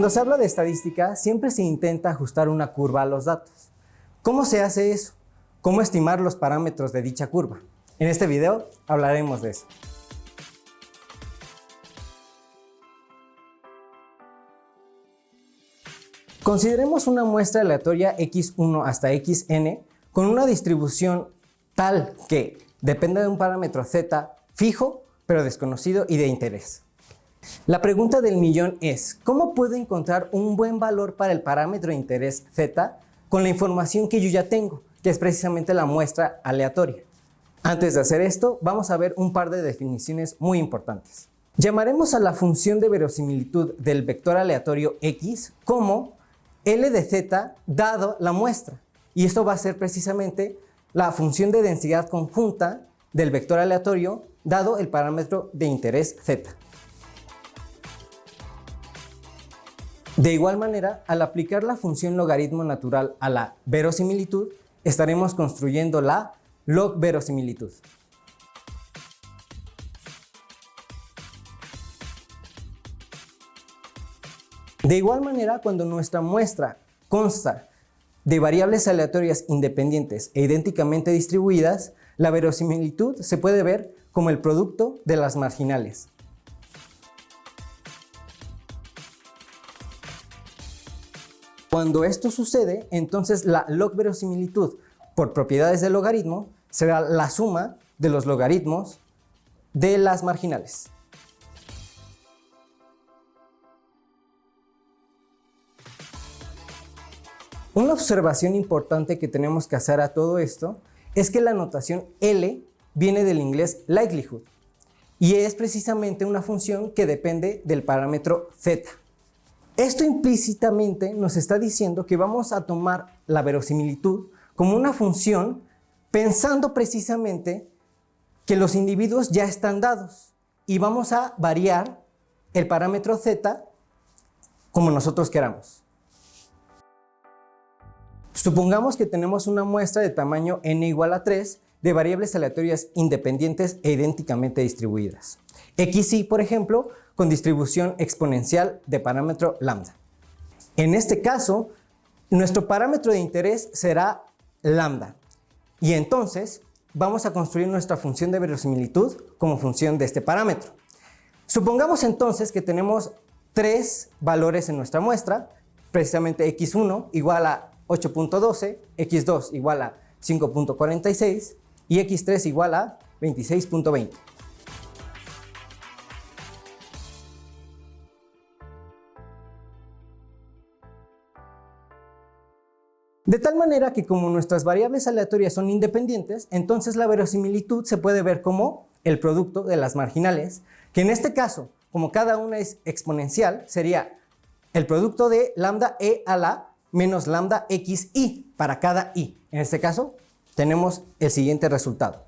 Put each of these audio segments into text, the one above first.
Cuando se habla de estadística, siempre se intenta ajustar una curva a los datos. ¿Cómo se hace eso? ¿Cómo estimar los parámetros de dicha curva? En este video hablaremos de eso. Consideremos una muestra aleatoria x1 hasta xn con una distribución tal que depende de un parámetro z fijo, pero desconocido y de interés. La pregunta del millón es, ¿cómo puedo encontrar un buen valor para el parámetro de interés z con la información que yo ya tengo, que es precisamente la muestra aleatoria? Antes de hacer esto, vamos a ver un par de definiciones muy importantes. Llamaremos a la función de verosimilitud del vector aleatorio x como L de z dado la muestra, y esto va a ser precisamente la función de densidad conjunta del vector aleatorio dado el parámetro de interés z. De igual manera, al aplicar la función logaritmo natural a la verosimilitud, estaremos construyendo la log-verosimilitud. De igual manera, cuando nuestra muestra consta de variables aleatorias independientes e idénticamente distribuidas, la verosimilitud se puede ver como el producto de las marginales. Cuando esto sucede, entonces la log-verosimilitud por propiedades del logaritmo será la suma de los logaritmos de las marginales. Una observación importante que tenemos que hacer a todo esto es que la notación L viene del inglés likelihood y es precisamente una función que depende del parámetro z. Esto implícitamente nos está diciendo que vamos a tomar la verosimilitud como una función pensando precisamente que los individuos ya están dados y vamos a variar el parámetro z como nosotros queramos. Supongamos que tenemos una muestra de tamaño n igual a 3 de variables aleatorias independientes e idénticamente distribuidas. xy, por ejemplo, con distribución exponencial de parámetro lambda. En este caso, nuestro parámetro de interés será lambda. Y entonces, vamos a construir nuestra función de verosimilitud como función de este parámetro. Supongamos entonces que tenemos tres valores en nuestra muestra, precisamente x1 igual a 8.12, x2 igual a 5.46 y x3 igual a 26.20. De tal manera que como nuestras variables aleatorias son independientes, entonces la verosimilitud se puede ver como el producto de las marginales, que en este caso, como cada una es exponencial, sería el producto de lambda e a la menos lambda xi para cada i. En este caso, tenemos el siguiente resultado.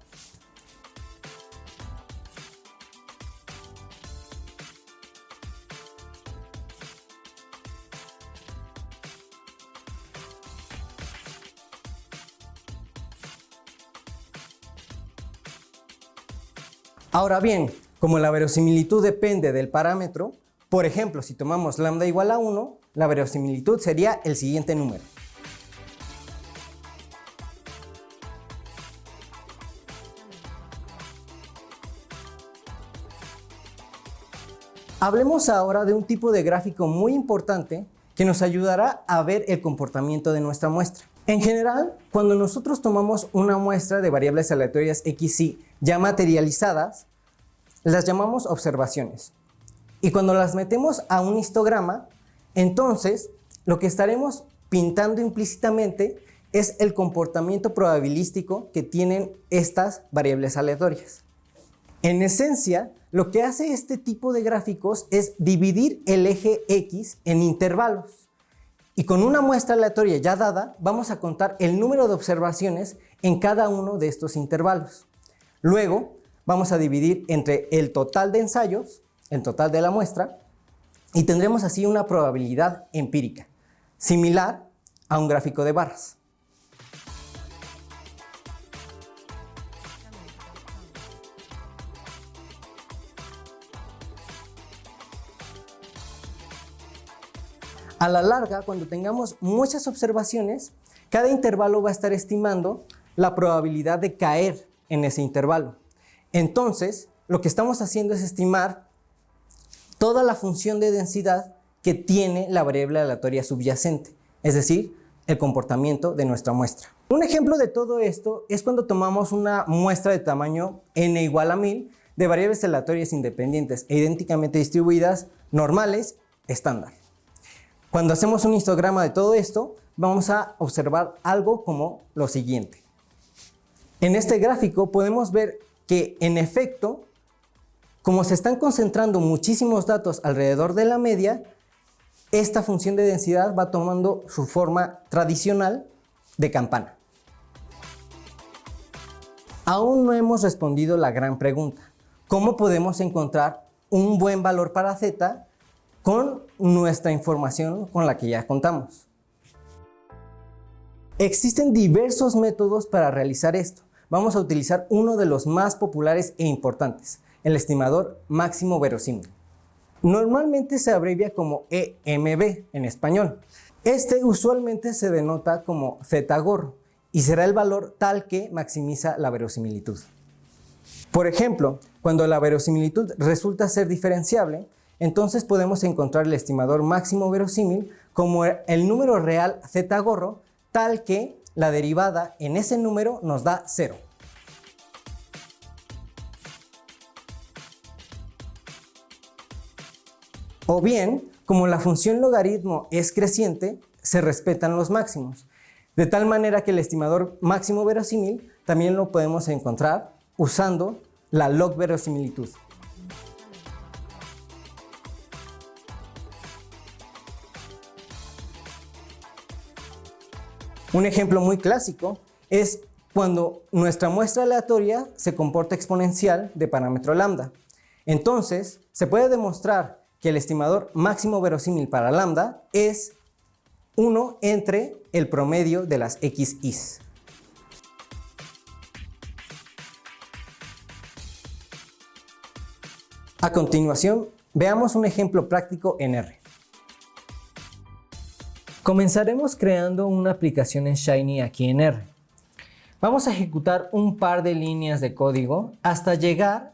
Ahora bien, como la verosimilitud depende del parámetro, por ejemplo, si tomamos lambda igual a 1, la verosimilitud sería el siguiente número. Hablemos ahora de un tipo de gráfico muy importante que nos ayudará a ver el comportamiento de nuestra muestra. En general, cuando nosotros tomamos una muestra de variables aleatorias xy ya materializadas, las llamamos observaciones. Y cuando las metemos a un histograma, entonces lo que estaremos pintando implícitamente es el comportamiento probabilístico que tienen estas variables aleatorias. En esencia, lo que hace este tipo de gráficos es dividir el eje X en intervalos. Y con una muestra aleatoria ya dada, vamos a contar el número de observaciones en cada uno de estos intervalos. Luego, vamos a dividir entre el total de ensayos, el total de la muestra, y tendremos así una probabilidad empírica, similar a un gráfico de barras. A la larga, cuando tengamos muchas observaciones, cada intervalo va a estar estimando la probabilidad de caer en ese intervalo. Entonces, lo que estamos haciendo es estimar toda la función de densidad que tiene la variable aleatoria subyacente, es decir, el comportamiento de nuestra muestra. Un ejemplo de todo esto es cuando tomamos una muestra de tamaño n igual a 1000 de variables aleatorias independientes e idénticamente distribuidas, normales, estándar. Cuando hacemos un histograma de todo esto, vamos a observar algo como lo siguiente. En este gráfico podemos ver que, en efecto, como se están concentrando muchísimos datos alrededor de la media, esta función de densidad va tomando su forma tradicional de campana. Aún no hemos respondido la gran pregunta: ¿cómo podemos encontrar un buen valor para z con nuestra información con la que ya contamos? Existen diversos métodos para realizar esto. Vamos a utilizar uno de los más populares e importantes, el estimador máximo verosímil. Normalmente se abrevia como EMB en español. Este usualmente se denota como z-gorro y será el valor tal que maximiza la verosimilitud. Por ejemplo, cuando la verosimilitud resulta ser diferenciable, entonces podemos encontrar el estimador máximo verosímil como el número real z-gorro tal que la derivada en ese número nos da 0. O bien, como la función logaritmo es creciente, se respetan los máximos, de tal manera que el estimador máximo verosímil también lo podemos encontrar usando la log verosimilitud. Un ejemplo muy clásico es cuando nuestra muestra aleatoria se comporta exponencial de parámetro lambda. Entonces, se puede demostrar que el estimador máximo verosímil para lambda es 1 entre el promedio de las x's. A continuación, veamos un ejemplo práctico en R. Comenzaremos creando una aplicación en Shiny aquí en R. Vamos a ejecutar un par de líneas de código hasta llegar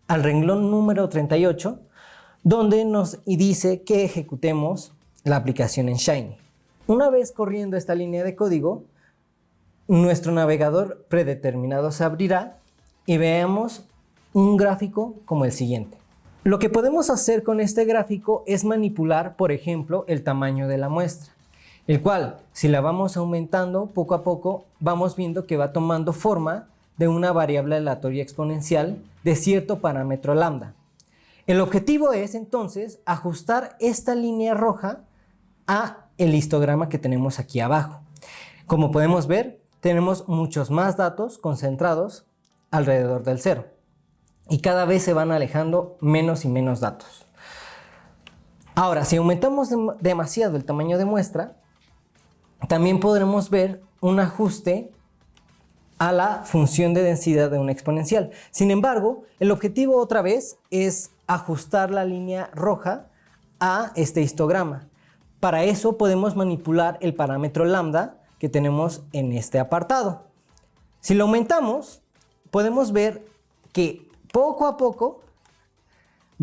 al renglón número 38, donde nos dice que ejecutemos la aplicación en Shiny. Una vez corriendo esta línea de código, nuestro navegador predeterminado se abrirá y veamos un gráfico como el siguiente. Lo que podemos hacer con este gráfico es manipular, por ejemplo, el tamaño de la muestra, el cual, si la vamos aumentando poco a poco, vamos viendo que va tomando forma de una variable aleatoria exponencial de cierto parámetro lambda. El objetivo es entonces ajustar esta línea roja a el histograma que tenemos aquí abajo. Como podemos ver, tenemos muchos más datos concentrados alrededor del 0 y cada vez se van alejando menos y menos datos. Ahora, si aumentamos demasiado el tamaño de muestra, también podremos ver un ajuste a la función de densidad de una exponencial. Sin embargo, el objetivo otra vez es ajustar la línea roja a este histograma. Para eso podemos manipular el parámetro lambda que tenemos en este apartado. Si lo aumentamos, podemos ver que poco a poco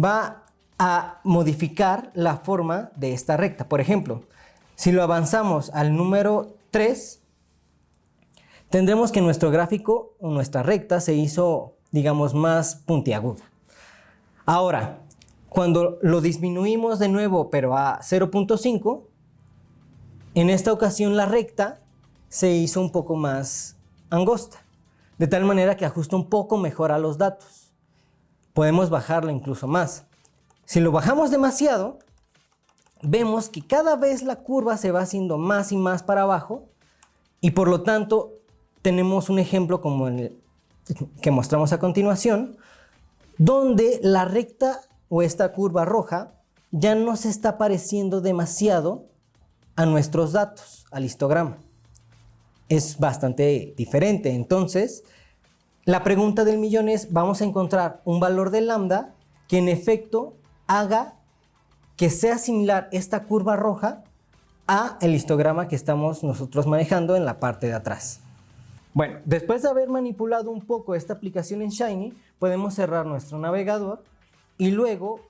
va a modificar la forma de esta recta. Por ejemplo, si lo avanzamos al número 3, tendremos que nuestro gráfico o nuestra recta se hizo, digamos, más puntiaguda. Ahora, cuando lo disminuimos de nuevo, pero a 0.5, en esta ocasión la recta se hizo un poco más angosta, de tal manera que ajusta un poco mejor a los datos. Podemos bajarlo incluso más. Si lo bajamos demasiado, vemos que cada vez la curva se va haciendo más y más para abajo y por lo tanto tenemos un ejemplo como el que mostramos a continuación, donde la recta o esta curva roja ya no se está pareciendo demasiado a nuestros datos, al histograma. Es bastante diferente. Entonces, la pregunta del millón es, vamos a encontrar un valor de lambda que en efecto haga que sea similar esta curva roja a el histograma que estamos nosotros manejando en la parte de atrás. Bueno, después de haber manipulado un poco esta aplicación en Shiny, podemos cerrar nuestro navegador y luego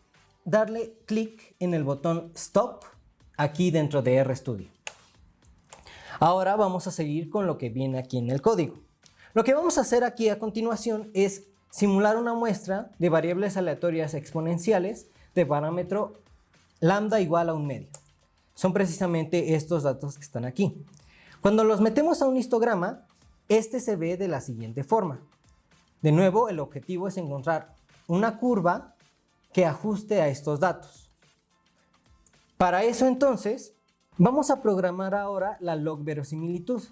darle clic en el botón Stop aquí dentro de RStudio. Ahora vamos a seguir con lo que viene aquí en el código. Lo que vamos a hacer aquí a continuación es simular una muestra de variables aleatorias exponenciales de parámetro lambda igual a 1/2. Son precisamente estos datos que están aquí. Cuando los metemos a un histograma, este se ve de la siguiente forma. De nuevo, el objetivo es encontrar una curva que ajuste a estos datos. Para eso entonces, vamos a programar ahora la log verosimilitud,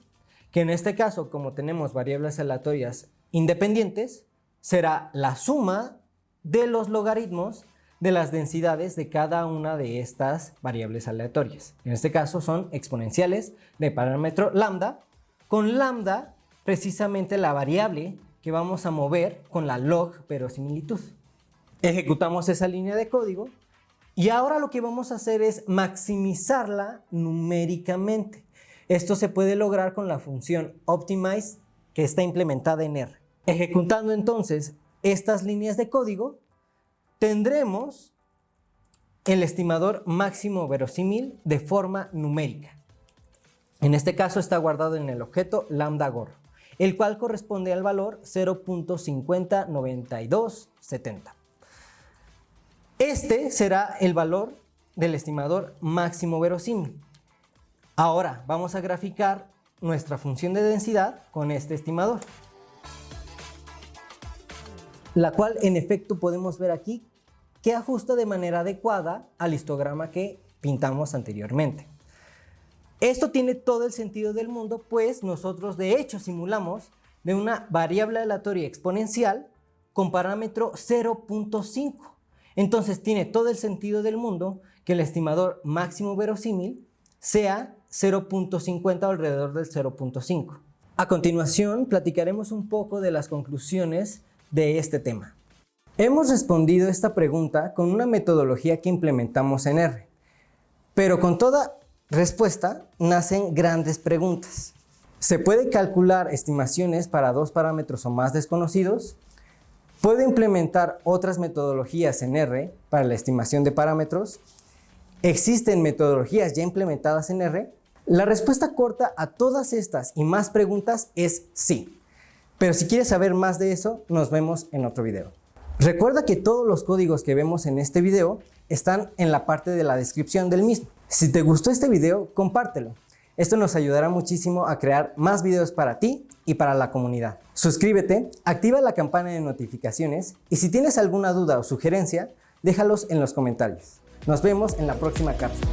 que en este caso, como tenemos variables aleatorias independientes, será la suma de los logaritmos de las densidades de cada una de estas variables aleatorias. En este caso son exponenciales de parámetro lambda, con lambda precisamente la variable que vamos a mover con la log verosimilitud. Ejecutamos esa línea de código y ahora lo que vamos a hacer es maximizarla numéricamente. Esto se puede lograr con la función optimize que está implementada en R. Ejecutando entonces estas líneas de código, tendremos el estimador máximo verosímil de forma numérica. En este caso está guardado en el objeto lambda gorro, el cual corresponde al valor 0.509270. Este será el valor del estimador máximo verosímil. Ahora vamos a graficar nuestra función de densidad con este estimador, la cual en efecto podemos ver aquí que ajusta de manera adecuada al histograma que pintamos anteriormente. Esto tiene todo el sentido del mundo, pues nosotros de hecho simulamos de una variable aleatoria exponencial con parámetro 0.5. Entonces tiene todo el sentido del mundo que el estimador máximo verosímil sea 0.50 o alrededor del 0.5. A continuación platicaremos un poco de las conclusiones de este tema. Hemos respondido esta pregunta con una metodología que implementamos en R, pero con toda respuesta nacen grandes preguntas. ¿Se puede calcular estimaciones para dos parámetros o más desconocidos? ¿Puedo implementar otras metodologías en R para la estimación de parámetros? ¿Existen metodologías ya implementadas en R? La respuesta corta a todas estas y más preguntas es sí. Pero si quieres saber más de eso, nos vemos en otro video. Recuerda que todos los códigos que vemos en este video están en la parte de la descripción del mismo. Si te gustó este video, compártelo. Esto nos ayudará muchísimo a crear más videos para ti y para la comunidad. Suscríbete, activa la campana de notificaciones y si tienes alguna duda o sugerencia, déjalos en los comentarios. Nos vemos en la próxima cápsula.